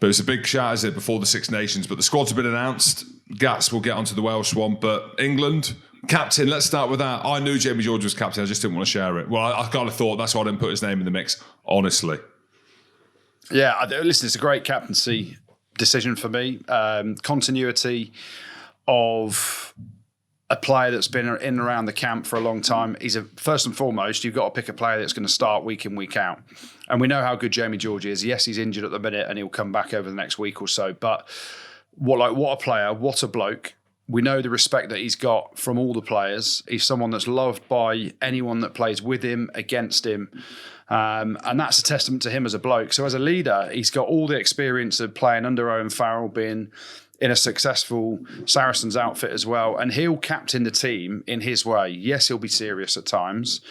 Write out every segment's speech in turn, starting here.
But it's a big shout, is it, before the Six Nations. But the squads have been announced. Gats will get onto the Welsh one. But England, captain, let's start with that. I knew Jamie George was captain. I just didn't want to share it. Well, I kind of thought that's why I didn't put his name in the mix, honestly. Yeah, listen, it's a great captaincy decision for me. Continuity of a player that's been in and around the camp for a long time. First and foremost, you've got to pick a player that's going to start week in, week out. And we know how good Jamie George is. Yes, he's injured at the minute and he'll come back over the next week or so. But what a player, what a bloke. We know the respect that he's got from all the players. He's someone that's loved by anyone that plays with him, against him. And that's a testament to him as a bloke. So as a leader, he's got all the experience of playing under Owen Farrell, being in a successful Saracens outfit as well. And he'll captain the team in his way. Yes, he'll be serious at times,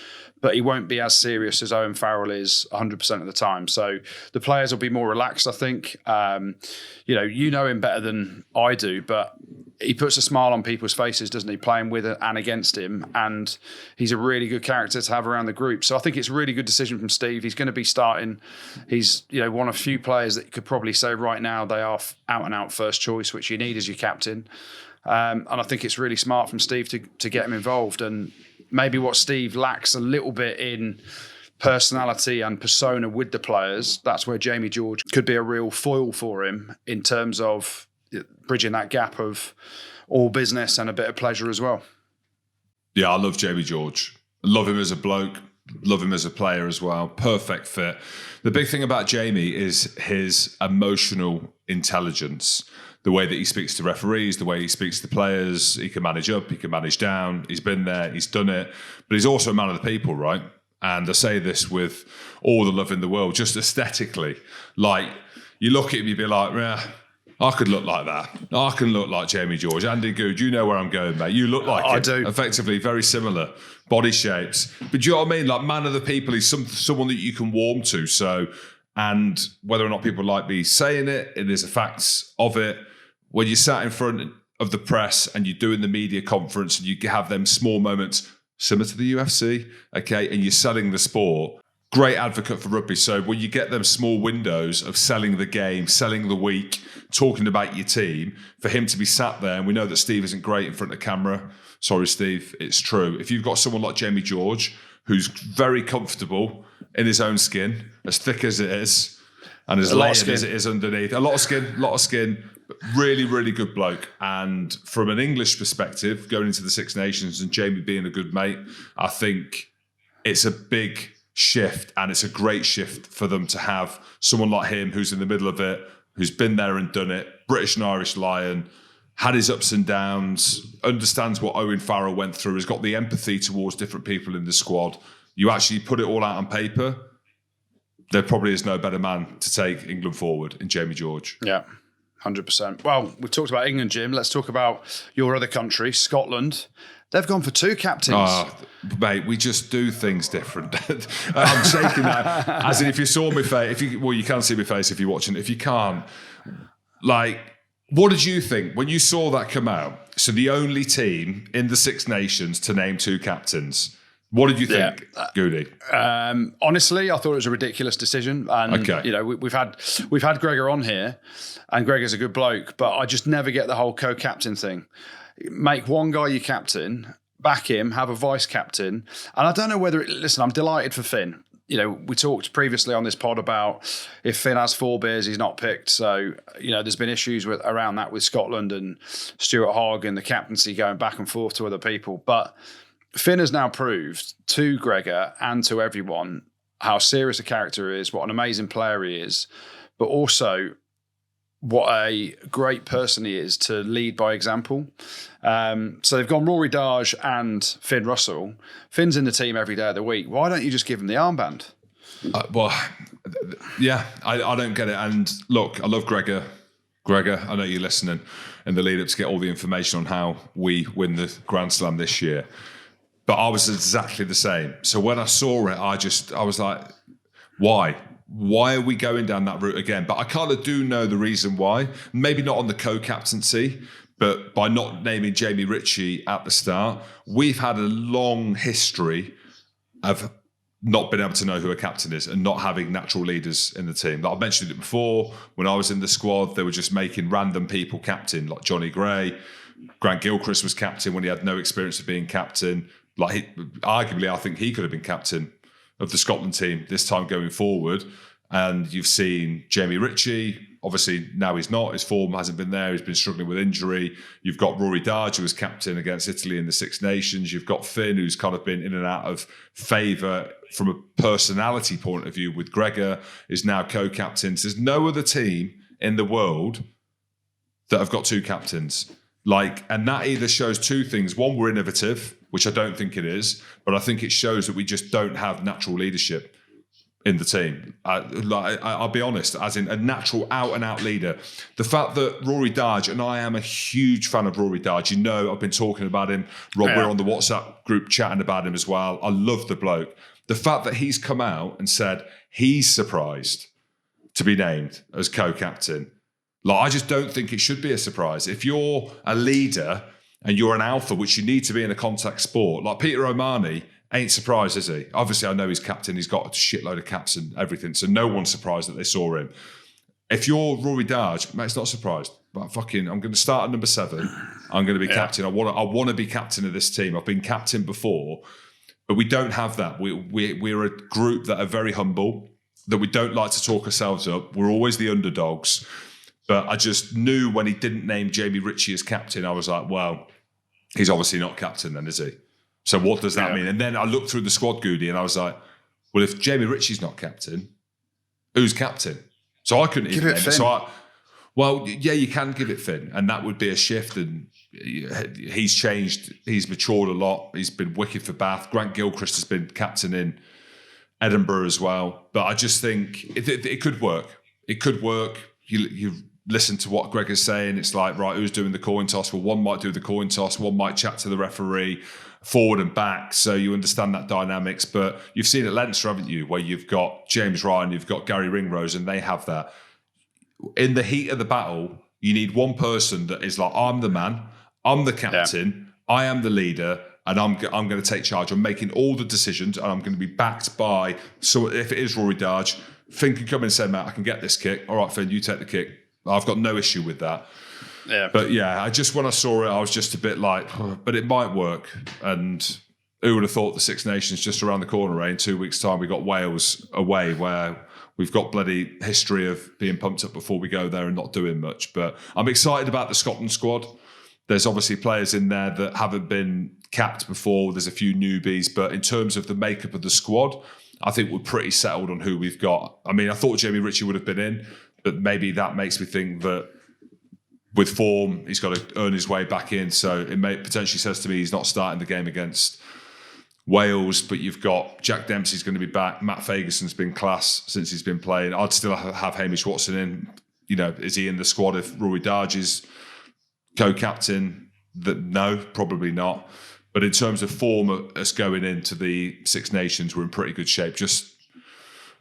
but he won't be as serious as Owen Farrell is 100% of the time. So the players will be more relaxed, I think. You know him better than I do, but he puts a smile on people's faces, doesn't he, playing with and against him. And he's a really good character to have around the group. So I think it's a really good decision from Steve. He's going to be starting. He's one of few players that could probably say right now they are out and out first choice, which you need as your captain. And I think it's really smart from Steve to get him involved. And maybe what Steve lacks a little bit in personality and persona with the players, that's where Jamie George could be a real foil for him in terms of bridging that gap of all business and a bit of pleasure as well. Yeah, I love Jamie George. Love him as a bloke. Love him as a player as well. Perfect fit. The big thing about Jamie is his emotional intelligence. The way that he speaks to referees, the way he speaks to players. He can manage up, he can manage down. He's been there, he's done it. But he's also a man of the people, right? And I say this with all the love in the world, just aesthetically. Like, you look at him, you'd be like, yeah, I could look like that. I can look like Jamie George. Andy Good, you know where I'm going, mate. You look like I him. do. Effectively, very similar body shapes. But do you know what I mean? Like, man of the people, he's someone that you can warm to. So, and whether or not people like me saying it, it is a facts of it. When you sat in front of the press and you're doing the media conference and you have them small moments, similar to the UFC, okay, and you're selling the sport, great advocate for rugby. So when you get them small windows of selling the game, selling the week, talking about your team, for him to be sat there, and we know that Steve isn't great in front of camera. Sorry, Steve, it's true. If you've got someone like Jamie George, who's very comfortable in his own skin, as thick as it is, and as layered as it is underneath, a lot of skin, really, really good bloke. And from an English perspective, going into the Six Nations and Jamie being a good mate, I think it's a big shift, and it's a great shift for them to have someone like him who's in the middle of it, who's been there and done it, British and Irish Lion, had his ups and downs, understands what Owen Farrell went through, has got the empathy towards different people in the squad. You actually put it all out on paper, there probably is no better man to take England forward in Jamie George. Yeah. 100%. Well, we've talked about England, Jim. Let's talk about your other country, Scotland. They've gone for two captains. Oh, mate, we just do things different. I'm shaking that. As in, if you saw my face, you can see my face if you're watching. If you can't, like, what did you think when you saw that come out? So the only team in the Six Nations to name two captains. What did you think, Goodey? Honestly, I thought it was a ridiculous decision. And we've had Gregor on here, and Gregor's a good bloke, but I just never get the whole co-captain thing. Make one guy your captain, back him, have a vice captain, and I don't know whether. Listen, I'm delighted for Finn. We talked previously on this pod about if Finn has 4 beers, he's not picked. So there's been issues around that with Scotland and Stuart Hogg and the captaincy going back and forth to other people, but Finn has now proved to Gregor and to everyone how serious a character he is, what an amazing player he is, but also what a great person he is to lead by example. So they've gone Rory Darge and Finn Russell. Finn's in the team every day of the week. Why don't you just give him the armband? I don't get it. And look, I love Gregor. Gregor, I know you're listening in the lead up to get all the information on how we win the Grand Slam this year. But I was exactly the same. So when I saw it, I was like, why? Why are we going down that route again? But I kind of do know the reason why. Maybe not on the co-captaincy, but by not naming Jamie Ritchie at the start. We've had a long history of not being able to know who a captain is and not having natural leaders in the team. Like I mentioned it before, when I was in the squad, they were just making random people captain, like Johnny Gray. Grant Gilchrist was captain when he had no experience of being captain. Arguably, I think he could have been captain of the Scotland team this time going forward. And you've seen Jamie Ritchie. Obviously, now he's not. His form hasn't been there. He's been struggling with injury. You've got Rory Darge, who was captain against Italy in the Six Nations. You've got Finn, who's kind of been in and out of favour from a personality point of view with Gregor, is now co-captain. There's no other team in the world that have got two captains. And that either shows two things. One, we're innovative, which I don't think it is, but I think it shows that we just don't have natural leadership in the team. I'll be honest, as in a natural out-and-out leader. The fact that Rory Darge, and I am a huge fan of Rory Darge, I've been talking about him. Rob, we're on the WhatsApp group chatting about him as well. I love the bloke. The fact that he's come out and said he's surprised to be named as co-captain, I just don't think it should be a surprise. If you're a leader and you're an alpha, which you need to be in a contact sport, like Peter O'Mahony, ain't surprised, is he? Obviously, I know he's captain. He's got a shitload of caps and everything. So no one's surprised that they saw him. If you're Rory Darge, mate, it's not surprised. But I'm going to start at number 7. I'm going to be captain. I want to be captain of this team. I've been captain before, but we don't have that. We're a group that are very humble, that we don't like to talk ourselves up. We're always the underdogs. But I just knew when he didn't name Jamie Ritchie as captain, I was like, well, he's obviously not captain then, is he? So what does that mean? And then I looked through the squad, Goodey, and I was like, well, if Jamie Ritchie's not captain, who's captain? So I couldn't even name it. So you can give it Finn, and that would be a shift. And he's changed. He's matured a lot. He's been wicked for Bath. Grant Gilchrist has been captain in Edinburgh as well. But I just think it could work. It could work. You listen to what Greg is saying. It's like, right, who's doing the coin toss? Well, one might do the coin toss. One might chat to the referee, forward and back, so you understand that dynamics. But you've seen at Leinster, haven't you, where you've got James Ryan, you've got Gary Ringrose, and they have that. In the heat of the battle, you need one person that is like, I'm the man, I'm the captain, I am the leader, and I'm going to take charge. I'm making all the decisions, and I'm going to be backed by, so if it is Rory Darge, Finn can come in and say, mate, I can get this kick. All right, Finn, you take the kick. I've got no issue with that. Yeah. But when I saw it, I was just a bit like, but it might work. And who would have thought the Six Nations just around the corner, eh? In 2 weeks' time, we got Wales away, where we've got bloody history of being pumped up before we go there and not doing much. But I'm excited about the Scotland squad. There's obviously players in there that haven't been capped before. There's a few newbies. But in terms of the makeup of the squad, I think we're pretty settled on who we've got. I mean, I thought Jamie Ritchie would have been in, but maybe that makes me think that with form, he's got to earn his way back in. So it may potentially says to me he's not starting the game against Wales, but you've got Jack Dempsey's going to be back. Matt Ferguson's been class since he's been playing. I'd still have Hamish Watson in. Is he in the squad if Rory Darge is co-captain? No, probably not. But in terms of form, us going into the Six Nations, we're in pretty good shape. Just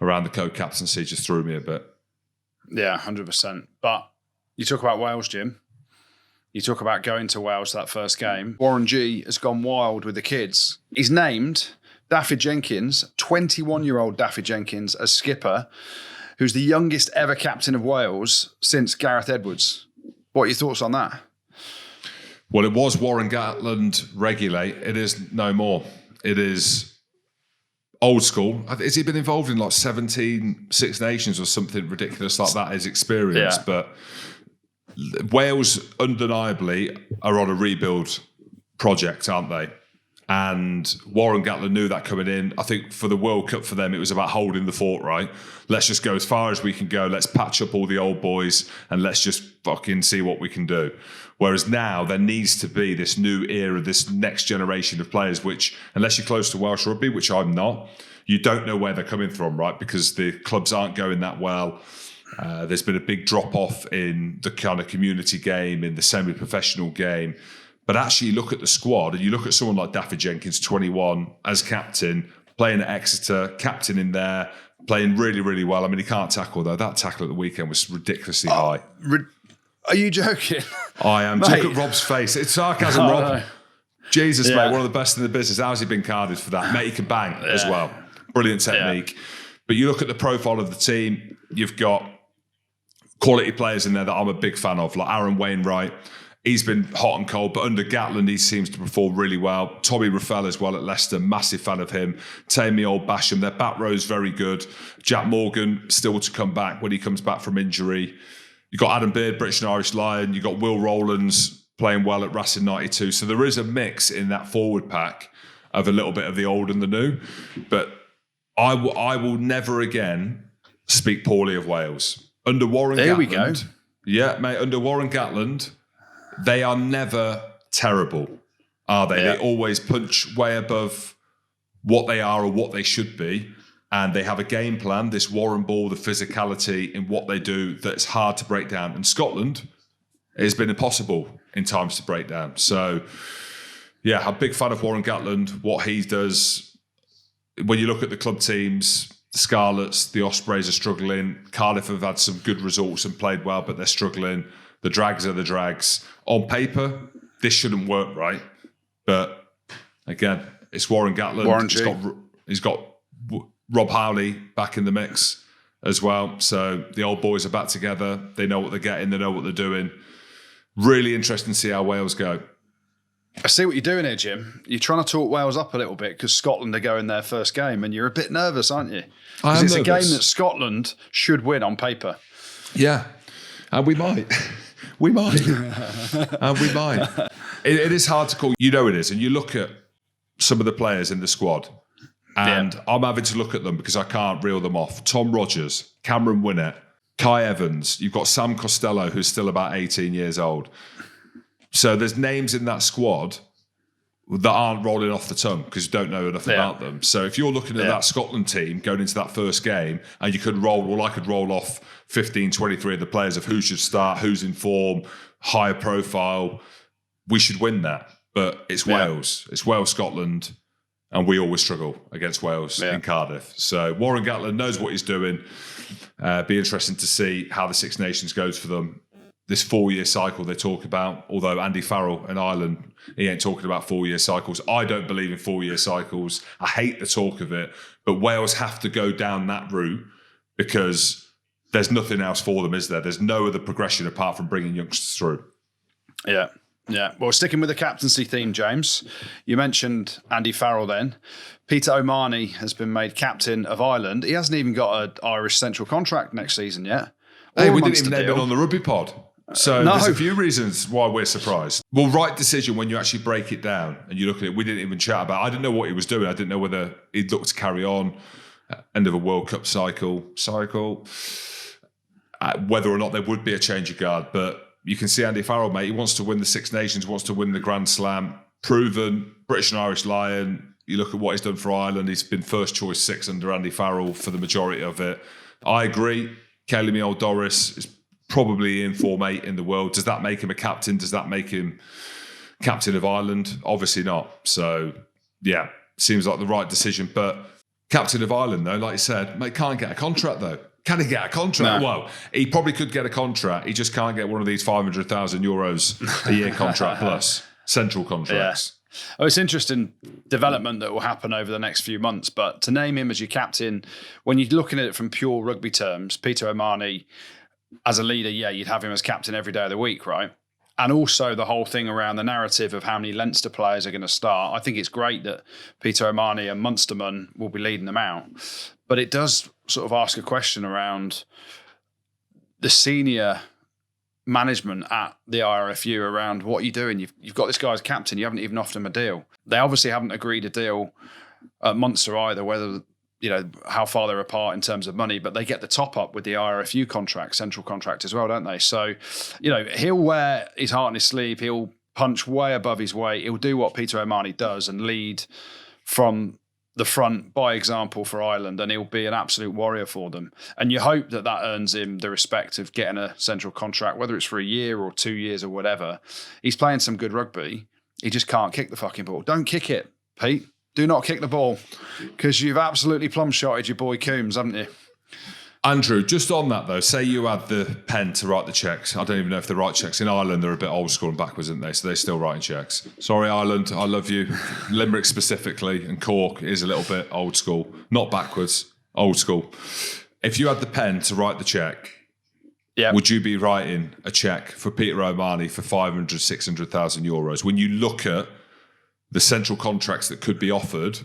around the co-captaincy just threw me a bit. Yeah, 100%. But you talk about Wales, Jim. You talk about going to Wales that first game. Warren G has gone wild with the kids. He's named Daffy Jenkins, 21-year-old Daffy Jenkins, as skipper, who's the youngest ever captain of Wales since Gareth Edwards. What are your thoughts on that? Well, it was Warren Gatland regulate. It is no more. It is old school. Has he been involved in like 17 Six Nations or something ridiculous like that? His experience, but Wales undeniably are on a rebuild project, aren't they? And Warren Gatland knew that coming in. I think for the World Cup for them, it was about holding the fort, right? Let's just go as far as we can go. Let's patch up all the old boys and let's just fucking see what we can do. Whereas now there needs to be this new era, this next generation of players, which, unless you're close to Welsh rugby, which I'm not, you don't know where they're coming from, right? Because the clubs aren't going that well. There's been a big drop-off in the kind of community game, in the semi-professional game. But actually, you look at the squad and you look at someone like Daffy Jenkins, 21, as captain, playing at Exeter, captain in there, playing really, really well. I mean, he can't tackle, though. That tackle at the weekend was ridiculously high. Are you joking? I am. Look at Rob's face. It's sarcasm, Rob. No. Jesus, mate, one of the best in the business. How's he been carded for that? Mate, he can bang as well. brilliant technique. But you look at the profile of the team, you've got quality players in there that I'm a big fan of, like Aaron Wainwright. He's been hot and cold, but under Gatland, he seems to perform really well. Tommy Raffel as well at Leicester, massive fan of him. Tammy Old Basham, their back row is very good. Jack Morgan still to come back when he comes back from injury. You've got Adam Beard, British and Irish Lion. You've got Will Rowlands playing well at Racing 92. So there is a mix in that forward pack of a little bit of the old and the new. But I will never again speak poorly of Wales. Under Warren Gatland. There we go. Yeah, mate, under Warren Gatland, they are never terrible, are they? Yeah. They always punch way above what they are or what they should be. And they have a game plan, this Warren ball, the physicality in what they do that's hard to break down. And Scotland, it has been impossible in times to break down. So, yeah, I'm a big fan of Warren Gatland, what he does. When you look at the club teams, the Scarlets, the Ospreys are struggling. Cardiff have had some good results and played well, but they're struggling. The Drags are the Drags. On paper, this shouldn't work, right? But again, it's Warren Gatland. Warren He's got Rob Howley back in the mix as well. So the old boys are back together. They know what they're getting. They know what they're doing. Really interesting to see how Wales go. I see what you're doing here, Jim. You're trying to talk Wales up a little bit because Scotland are going their first game and you're a bit nervous, aren't you? Because it's nervous. A game that Scotland should win on paper. Yeah, and we might. We might. And we might. It is hard to call. You know it is. And you look at some of the players in the squad and I'm having to look at them because I can't reel them off. Tom Rogers, Cameron Winnett, Kai Evans. You've got Sam Costello, who's still about 18 years old. So there's names in that squad that aren't rolling off the tongue because you don't know enough about them. So if you're looking at that Scotland team going into that first game and you could I could roll off 15, 23 of the players of who should start, who's in form, higher profile, we should win that. But it's Wales. It's Wales, Scotland, and we always struggle against Wales in Cardiff. So Warren Gatland knows what he's doing. Be interesting to see how the Six Nations goes for them. This 4-year cycle they talk about, although Andy Farrell in Ireland, he ain't talking about 4-year cycles. I don't believe in 4-year cycles. I hate the talk of it, but Wales have to go down that route because there's nothing else for them, is there? There's no other progression apart from bringing youngsters through. Yeah. Yeah. Well, sticking with the captaincy theme, James, you mentioned Andy Farrell then. Peter O'Mahony has been made captain of Ireland. He hasn't even got an Irish central contract next season yet. Hey, we didn't even name it on the Rugby pod. So no. There's a few reasons why we're surprised. Well, right decision when you actually break it down and you look at it. We didn't even chat about it. I didn't know what he was doing. I didn't know whether he'd look to carry on. End of a World Cup cycle. Whether or not there would be a change of guard. But you can see Andy Farrell, mate. He wants to win the Six Nations, wants to win the Grand Slam. Proven British and Irish Lion. You look at what he's done for Ireland. He's been first choice 6 under Andy Farrell for the majority of it. I agree. Kelly Old Doris is probably in form 8 in the world. Does that make him a captain? Does that make him captain of Ireland? Obviously not. So, yeah, seems like the right decision. But captain of Ireland, though, like you said, mate, can't get a contract, though. Can he get a contract? No. Well, he probably could get a contract. He just can't get one of these 500,000 euros a year contract plus central contracts. Yeah. Oh, it's interesting development that will happen over the next few months. But to name him as your captain, when you're looking at it from pure rugby terms, Peter O'Mahony, as a leader, you'd have him as captain every day of the week, right? And also the whole thing around the narrative of how many Leinster players are going to start. I think it's great that Peter O'Mahony and Munsterman will be leading them out. But it does sort of ask a question around the senior management at the IRFU around what you're doing. You've got this guy as captain. You haven't even offered him a deal. They obviously haven't agreed a deal at Munster either, whether how far they're apart in terms of money, but they get the top up with the IRFU contract, central contract as well, don't they? So, he'll wear his heart on his sleeve. He'll punch way above his weight. He'll do what Peter O'Mahony does and lead from the front by example for Ireland, and he'll be an absolute warrior for them. And you hope that earns him the respect of getting a central contract, whether it's for a year or 2 years or whatever. He's playing some good rugby. He just can't kick the fucking ball. Don't kick it, Pete. Do not kick the ball because you've absolutely plum-shotted your boy Coombs, haven't you? Andrew, just on that though, say you had the pen to write the checks. I don't even know if they write checks. In Ireland, they're a bit old school and backwards, aren't they? So they're still writing checks. Sorry, Ireland, I love you. Limerick specifically, and Cork is a little bit old school. Not backwards, old school. If you had the pen to write the check, would you be writing a check for Peter O'Mahony for 500,000, 600,000 euros? When you look at the central contracts that could be offered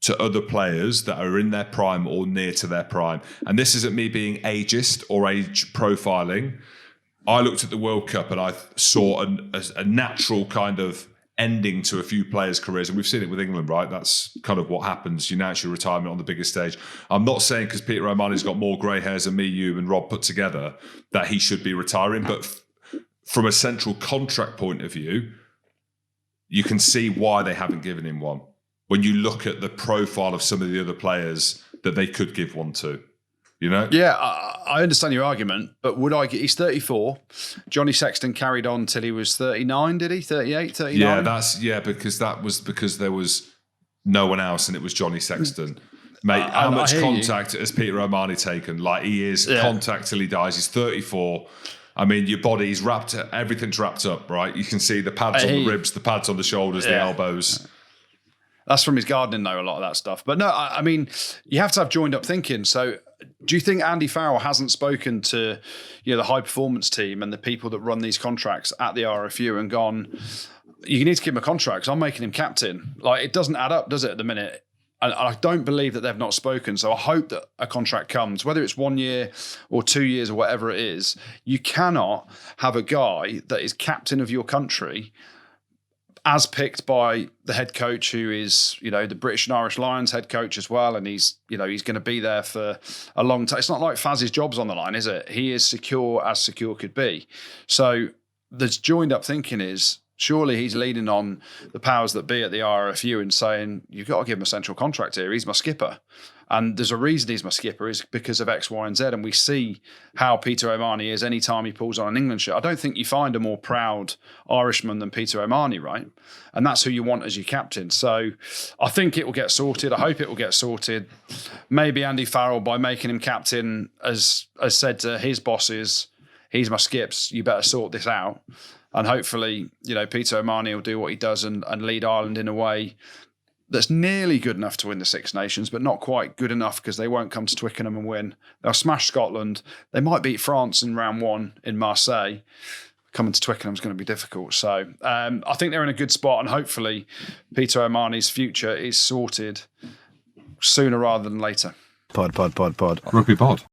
to other players that are in their prime or near to their prime. And this isn't me being ageist or age profiling. I looked at the World Cup and I saw a natural kind of ending to a few players' careers. And we've seen it with England, right? That's kind of what happens. You announce your retirement on the biggest stage. I'm not saying because Peter O'Mahony's got more grey hairs than me, you and Rob put together that he should be retiring. But from a central contract point of view, you can see why they haven't given him one. When you look at the profile of some of the other players that they could give one to, you know? Yeah, I understand your argument, but he's 34. Johnny Sexton carried on till he was 39, did he? 38, 39? Yeah, because there was no one else and it was Johnny Sexton. Mate, how much contact has Peter O'Mahony taken? Like, he is contact till he dies. He's 34. I mean, your body's everything's wrapped up, right? You can see the pads on the ribs, the pads on the shoulders, the elbows. That's from his gardening, though, a lot of that stuff. But no, I mean, you have to have joined up thinking. So do you think Andy Farrell hasn't spoken to the high performance team and the people that run these contracts at the RFU and gone, you need to give him a contract because I'm making him captain? Like, it doesn't add up, does it, at the minute? And I don't believe that they've not spoken. So I hope that a contract comes, whether it's 1 year or 2 years or whatever it is. You cannot have a guy that is captain of your country as picked by the head coach, who is, the British and Irish Lions head coach as well. And he's going to be there for a long time. It's not like Faz's job's on the line, is it? He is secure as secure could be. So there's joined up thinking is, surely he's leaning on the powers that be at the RFU and saying, you've got to give him a central contract here. He's my skipper. And there's a reason he's my skipper is because of X, Y, and Z. And we see how Peter O'Mahony is anytime he pulls on an England shirt. I don't think you find a more proud Irishman than Peter O'Mahony, right? And that's who you want as your captain. So I think it will get sorted. I hope it will get sorted. Maybe Andy Farrell, by making him captain, has said to his bosses, he's my skips, you better sort this out. And hopefully, Peter O'Mahony will do what he does and lead Ireland in a way that's nearly good enough to win the Six Nations, but not quite good enough because they won't come to Twickenham and win. They'll smash Scotland. They might beat France in round 1 in Marseille. Coming to Twickenham is going to be difficult. So I think they're in a good spot, and hopefully Peter O'Mahony's future is sorted sooner rather than later. Pod. Rugby pod.